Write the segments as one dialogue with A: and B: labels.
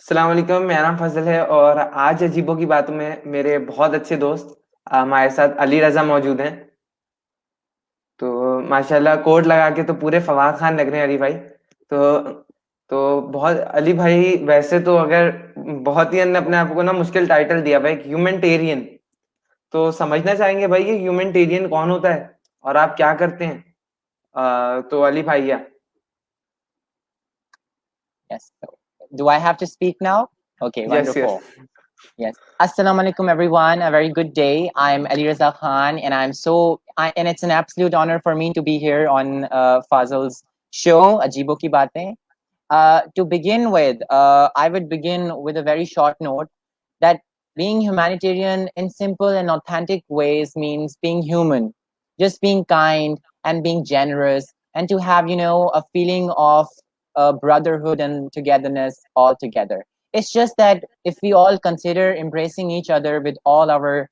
A: अस्सलाम वालेकुम, मेरा नाम फजल है और आज अजीबों की बातों में मेरे बहुत अच्छे दोस्त हमारे साथ अली रजा मौजूद हैं। तो माशाल्लाह कोट लगा के तो पूरे फवाद खान लग रहे हैं अली भाई। तो बहुत अली भाई वैसे तो अगर बहुत ही अपने आप को ना मुश्किल टाइटल दिया भाई ह्यूमैनिटेरियन। तो समझना चाहेंगे भाई ये ह्यूमैनिटेरियन कौन होता है और आप क्या करते हैं? तो अली भैया।
B: Yes. So, do I have to speak now? Okay,
A: yes yes.
B: wonderful. Yes. Assalamu alaikum, everyone. A very good day. I'm Ali Raza Khan, and and it's an absolute honor for me to be here on Fazl's show, Ajibo Ki Baatein. To begin with, I would begin with a very short note that being humanitarian in simple and authentic ways means being human, just being kind and being generous, and to have, a feeling of brotherhood and togetherness all together. It's just that if we all consider embracing each other with all our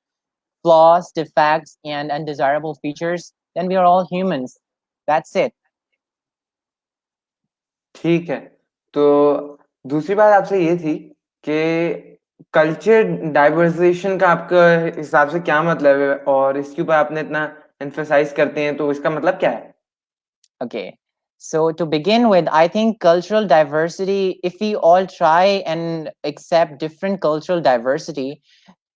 B: flaws, defects, and undesirable features, then we are all humans. That's it.
A: ठीक है। तो दूसरी बात आपसे ये थी कि culture डाइवर्सिएशन का आपका हिसाब से क्या मतलब है और इसके ऊपर आपने इतना एम्फसाइज करते हैं तो इसका मतलब क्या है?
B: Okay. So to begin with, I think cultural diversity, if we all try and accept different cultural diversity,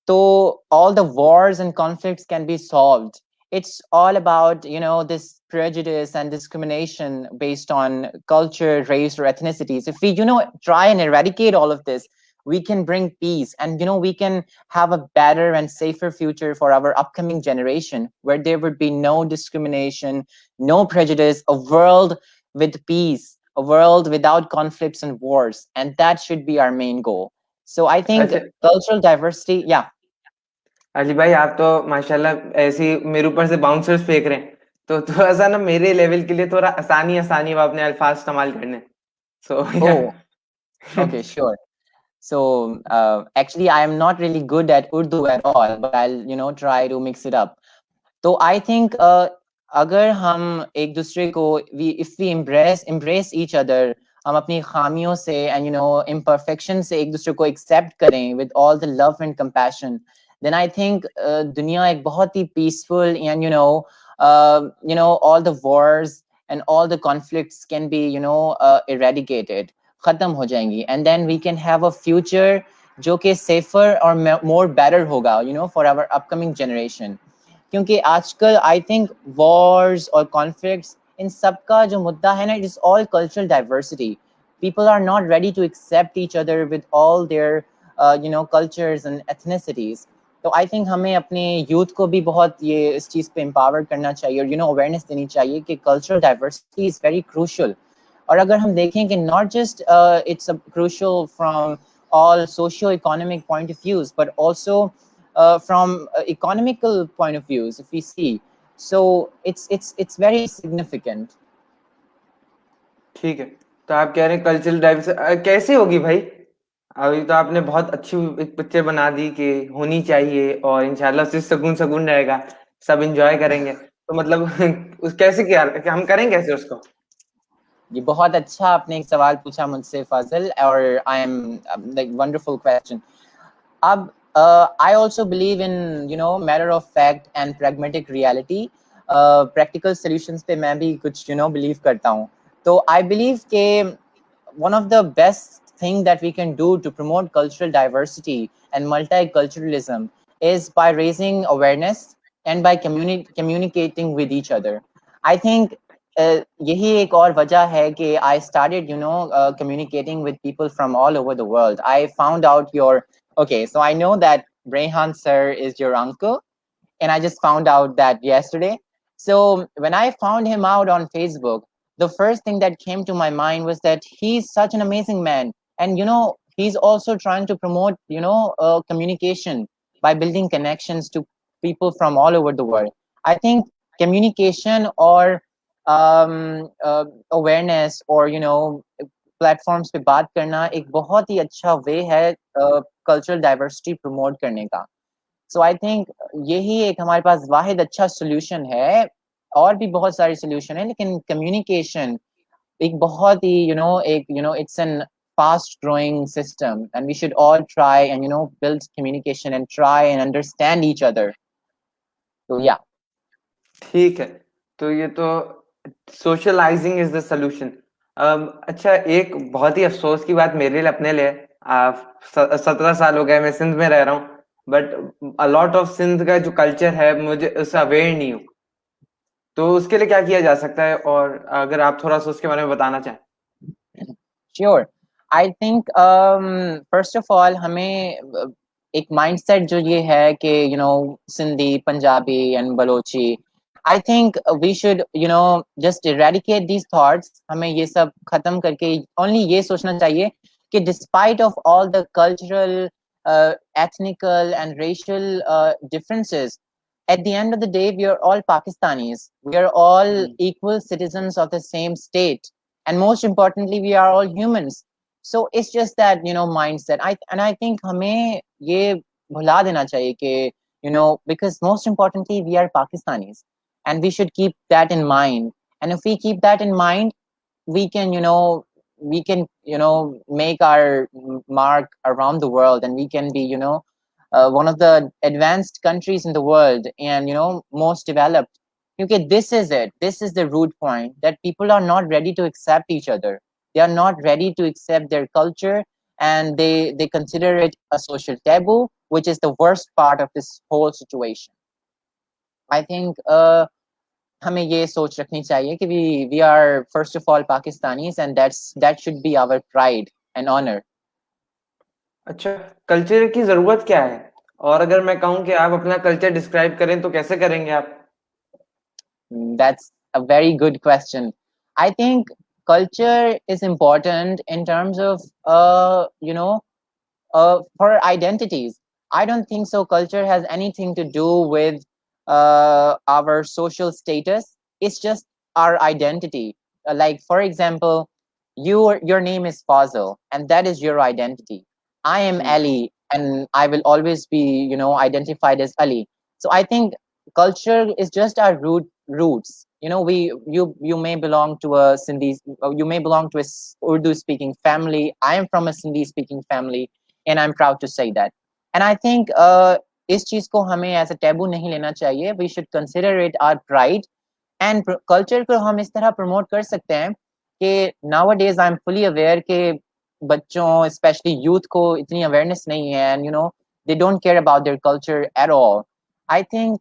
B: so all the wars and conflicts can be solved. It's all about, this prejudice and discrimination based on culture, race, or ethnicities. If we, try and eradicate all of this, we can bring peace, and we can have a better and safer future for our upcoming generation, where there would be no discrimination, no prejudice, a world with peace, a world without conflicts and wars, and that should be our main goal. So I think
A: अच्छा
B: cultural diversity, yeah.
A: Ali भाई, आप तो माशाल्लाह ऐसे ही मेरे ऊपर से bouncers फेंक रहे हैं। तो थोड़ा सा ना मेरे लेवल के लिए थोड़ा आसानी आसानी वो अपने अल्फाज इस्तेमाल करने। सो या
B: Oh, okay, sure. So actually, I am not really good at Urdu at all, but I'll try to mix it up. So I think अगर हम एक दूसरे को if we embrace each other, हम अपनी खामियों से and imperfection से एक दूसरे को accept करें with all the love and compassion, then I think दुनिया एक बहुत ही peaceful, and all the wars and all the conflicts can be eradicated, खत्म हो जाएंगी, and then we can have a future जो कि safer or more better होगा, for our upcoming generation. क्योंकि आजकल आई थिंक वॉर्स और कॉन्फ्लिक्ट्स, इन सब का जो मुद्दा है ना, it is all cultural diversity. People are not ready to accept each other with all their cultures and ethnicities. तो आई थिंक हमें अपने यूथ को भी बहुत ये इस चीज़ पे एम्पावर करना चाहिए और अवेयरनेस देनी चाहिए कि cultural diversity is very crucial. और अगर हम देखें कि not just it's crucial from all socio-economic point of views, but also from economical point of views, if we see. So it's very significant.
A: ठीक है। तो आप कह रहे हैं कल्चरल डाइवर्सिटी कैसे होगी भाई? अभी तो आपने बहुत अच्छी एक पिक्चर बना दी कि होनी चाहिए और इंशाल्लाह उससे सुकून सुकून रहेगा, सब एंजॉय करेंगे। तो मतलब उस कैसे किया हम करें कैसे उसको?
B: ये बहुत अच्छा आपने एक सवाल पूछा मुझसे फाजिल, और I am like wonderful question. अब I also believe in matter of fact and pragmatic reality. Practical solutions पे मैं भी कुछ believe करता हूँ. तो I believe कि one of the best thing that we can do to promote cultural diversity and multiculturalism is by raising awareness and by communicating with each other. I think यही एक और वजह है कि I started communicating with people from all over the world. I found out your Okay, so I know that Rehan sir is your uncle, and I just found out that yesterday. So when I found him out on Facebook, the first thing that came to my mind was that he's such an amazing man, and he's also trying to promote communication by building connections to people from all over the world. I think communication or awareness or platforms पे बात करना एक बहुत ही अच्छा वे है cultural diversity promote करने का. सो I think यही एक हमारे पास वाहिद अच्छा सोल्यूशन है. और भी बहुत सारे सोल्यूशन है, लेकिन कम्युनिकेशन एक बहुत ही एक it's an fast growing system, and we should all try and build communication and try and understand each other. So yeah.
A: ठीक है, तो ये तो सोशलाइजिंग इज द सोल्यूशन। अच्छा, एक बहुत ही अफसोस की बात मेरे लिए, अपने लिए, 17 साल हो गए मैं सिंध में रह रहा हूँ, बट अलॉट ऑफ सिंध का जो कल्चर है मुझे उससे अवेयर नहीं हूँ। तो उसके लिए क्या किया जा सकता है, और अगर आप थोड़ा सा उसके बारे में बताना चाहें।
B: Sure. I think first of all हमें एक mindset जो ये है कि Sindhi, Punjabi and Balochi, I think we should just eradicate these thoughts. हमें ये सब खत्म करके only ये सोचना चाहिए कि despite of all the cultural, ethnical and racial differences, at the end of the day we are all Pakistanis. We are all equal citizens of the same state, and most importantly we are all humans. So it's just that mindset. I think हमें ये भुला देना चाहिए कि because most importantly we are Pakistanis, and we should keep that in mind. And if we keep that in mind, we can make our mark around the world, and we can be one of the advanced countries in the world, and most developed. Okay, this is it. This is the root point, that people are not ready to accept each other. They are not ready to accept their culture, and they consider it a social taboo, which is the worst part of this whole situation. I think हमें ये सोच रखनी चाहिए कि we are first of all Pakistanis, and that should be our pride and honor.
A: अच्छा, culture की जरूरत क्या है, और अगर मैं कहूँ कि आप अपना कल्चर डिस्क्राइब करें तो कैसे करेंगे आप?
B: That's a very good question. I think culture is important in terms of for identities. I don't think so culture has anything to do with our social status. It's just our identity. Like for example, your name is Fazil, and that is your identity. I am Ali, and I will always be identified as Ali. So I think culture is just our roots. You may belong to a Sindhi, you may belong to a Urdu speaking family. I am from a Sindhi speaking family, and I'm proud to say that. And I think इस चीज को हमें as a taboo नहीं लेना चाहिए. We should consider it our pride. And culture को हम इस तरह प्रमोट कर सकते हैं कि nowadays I'm fully aware कि बच्चों, especially youth को इतनी awareness नहीं है, and they don't care about their culture at all. I think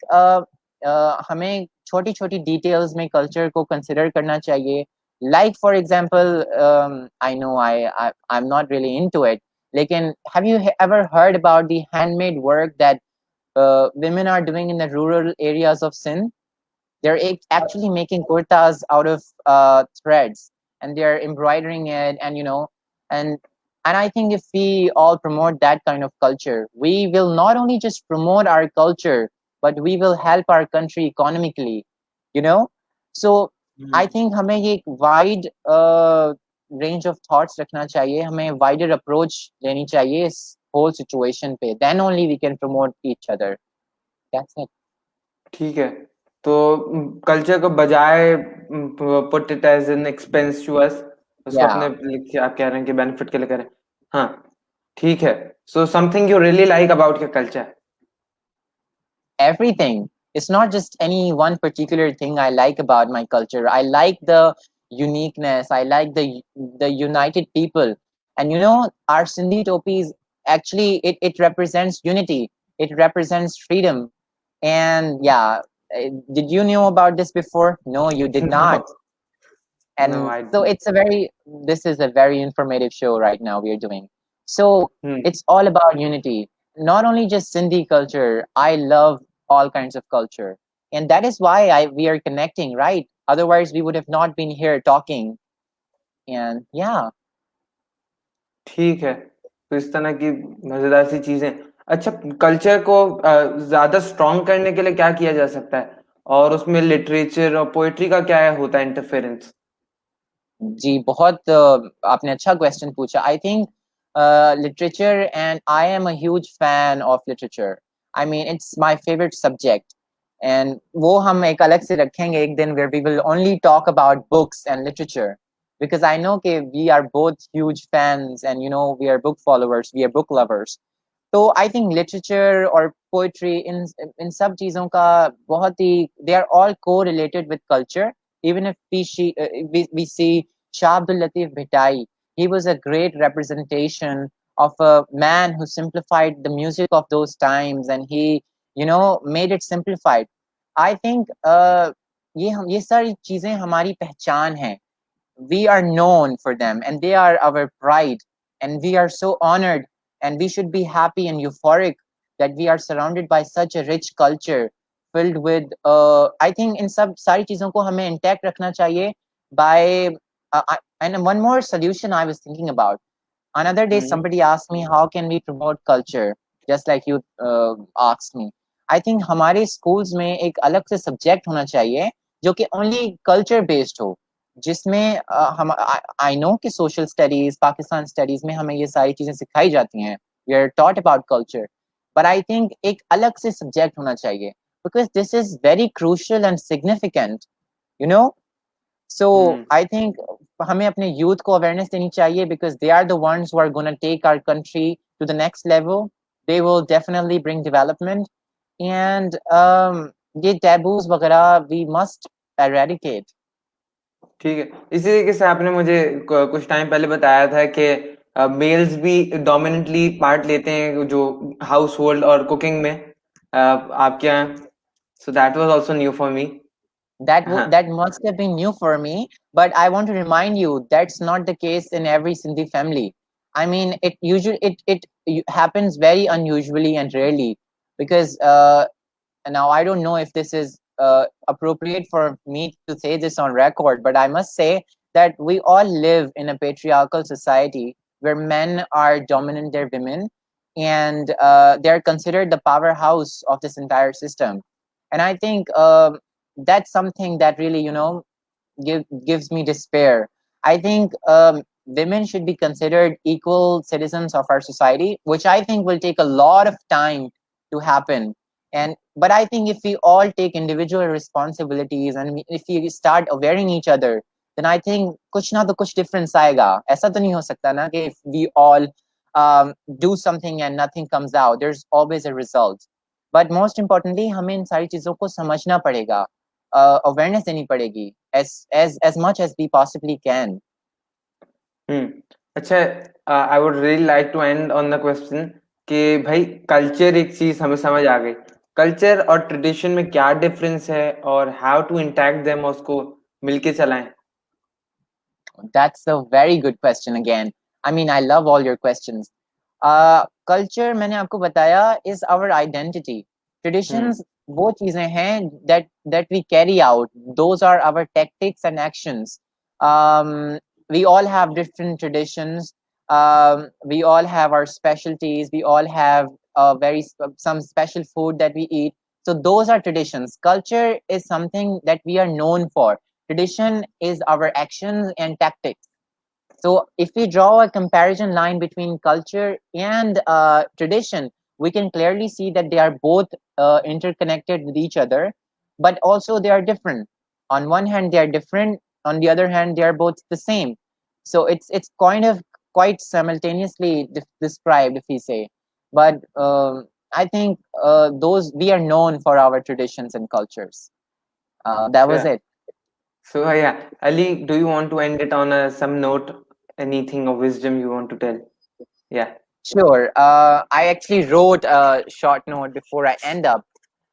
B: हमें छोटी छोटी details में culture को consider करना चाहिए. Like for example, I know I'm not really into it. Lekin, have you ever heard about the handmade work that women are doing in the rural areas of Sindh? They're actually making kurtas out of threads, and they're embroidering it, and I think if we all promote that kind of culture, we will not only just promote our culture, but we will help our country economically. So I think हमें ये एक wide range of thoughts रखना चाहिए. हमें wider approach लेनी चाहिए इस whole situation पे. Then only we can promote each other. That's it.
A: ठीक है, तो कल्चर को बजाय put it as an expense to us, उसको
B: Yeah.
A: अपने आप कह रहे हैं कि बेनिफिट के लिए करें। हाँ, ठीक है। So something you really like about your culture?
B: Everything. It's not just any one particular thing I like about my culture. I like the uniqueness. I like the united people. And our Sindhi topis, actually it represents unity. It represents freedom. And yeah, did you know about this before? No, you did not. And
A: No,
B: so this is a very informative show right now we are doing. So it's all about unity. Not only just Sindhi culture. I love all kinds of culture, and that is why we are connecting, right? Otherwise we would have not been here talking. And yeah.
A: ठीक है, तो इस तरह की मजेदार सी चीजें। अच्छा, culture को ज्यादा स्ट्रॉन्ग करने के लिए क्या किया जा सकता है, और उसमें लिटरेचर और पोएट्री का क्या होता है इंटरफेरेंस?
B: जी, बहुत आपने अच्छा क्वेश्चन पूछा. I think literature, and I am a huge fan of literature. I mean, it's my favorite subject. And वो हम एक अलग से रखेंगे एक दिन, where we will only talk about books and literature. because I know that we are both huge fans, and we are book followers, we are book lovers. तो I think literature और पोइट्री इन सब चीजों का बहुत ही they are all को related with culture. Even if we see Shah Abdul Latif Bhittai, he was a great representation of a man who simplified the music of those times, and he made it simplified. I think ये सारी चीजें हमारी पहचान है. We are known for them, and they are our pride, and we are so honored, and we should be happy and euphoric that we are surrounded by such a rich culture filled with I think इन सब सारी चीजों को हमें intact रखना चाहिए by and one more solution I was thinking about. Another day somebody asked me, how can we promote culture, just like you asked me. I think हमारे schools में एक अलग से subject होना चाहिए जो कि only culture based हो, जिसमें हम आई नो कि सोशल स्टडीज, पाकिस्तान स्टडीज में हमें ये सारी चीजें सिखाई जाती हैं, we are taught about culture, but I think एक अलग से सब्जेक्ट होना चाहिए, because this is very crucial and significant, you know. So I think हमें अपने यूथ को अवेयरनेस देनी चाहिए, because they are the ones who are gonna take our country to the next level. They will definitely bring development, and ये taboos वगैरह we must eradicate.
A: ठीक है, इसी तरीके से आपने मुझे कुछ टाइम पहले बताया था कि मेल्स भी डोमिनेंटली पार्ट लेते हैं जो हाउस होल्ड और कुकिंग में आपके यहाँ. So that was also new for me.
B: That must have been new for me, but I want to remind you that's not the case in every Sindhi family. I mean, it happens very unusually and rarely, because now I don't know if this is appropriate for me to say this on record, but I must say that we all live in a patriarchal society where men are dominant their women, and they're considered the powerhouse of this entire system. And I think that's something that really gives me despair. I think women should be considered equal citizens of our society, which I think will take a lot of time to happen. But I think if we all take individual responsibilities, and if we start awareing each other, then I think कुछ ना तो कुछ difference आएगा. ऐसा तो नहीं हो सकता ना कि if we all do something and nothing comes out, there's always a result. But most importantly, हमें इन सारी चीजों को समझना पड़ेगा, awareness देनी पड़ेगी as much as we possibly can.
A: अच्छा, I would really like to end on the question कि भाई कल्चर एक चीज हमें समझ आ गई, कल्चर और ट्रेडिशन में क्या डिफरेंस है और हाउ टू इंटैक्ट देम, उसको मिलके चलाएं.
B: That's a very good question again. I mean, I love all your questions. Culture, मैंने आपको बताया, is our identity. Traditions वो चीजें हैं that we carry out. Those are our tactics and actions. We all have different traditions. We all have our specialties. We all have some special food that we eat. So those are traditions. Culture is something that we are known for. Tradition is our actions and tactics. So if we draw a comparison line between culture and tradition, we can clearly see that they are both interconnected with each other, but also they are different. On one hand, they are different. On the other hand, they are both the same. So it's kind of quite simultaneously described, if we say. But I think those we are known for our traditions and cultures. That was it.
A: So yeah, Ali, do you want to end it on some note? Anything of wisdom you want to tell? Yeah.
B: Sure. I actually wrote a short note before I end up.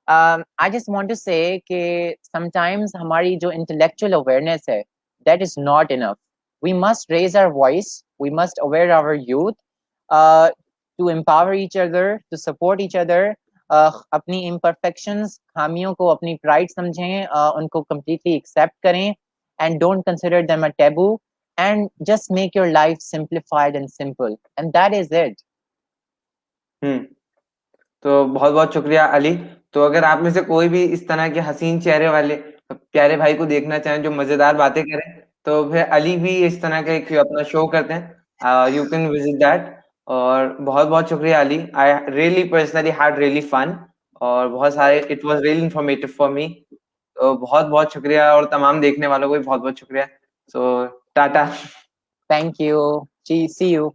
B: I just want to say that sometimes हमारी जो intellectual awareness है, that is not enough. We must raise our voice. We must aware our youth to empower each other, to support each other. अपनी imperfections, खामियों को अपनी pride समझें, उनको completely accept करें, and don't consider them a taboo, and just make your life simplified and simple, and that is it.
A: तो बहुत बहुत शुक्रिया अली. तो अगर आप में से कोई भी इस तरह के हसीन चेहरे वाले प्यारे भाई को देखना चाहें जो मजेदार बातें करें, तो फिर अली भी इस तरह का एक अपना शो करते हैं, यू कैन विजिट दैट. और बहुत बहुत शुक्रिया Ali. I really personally had really fun, और बहुत सारे it was really informative for me. तो बहुत बहुत शुक्रिया, और तमाम देखने वालों को भी बहुत बहुत शुक्रिया. सो Tata.
B: Thank you. See you.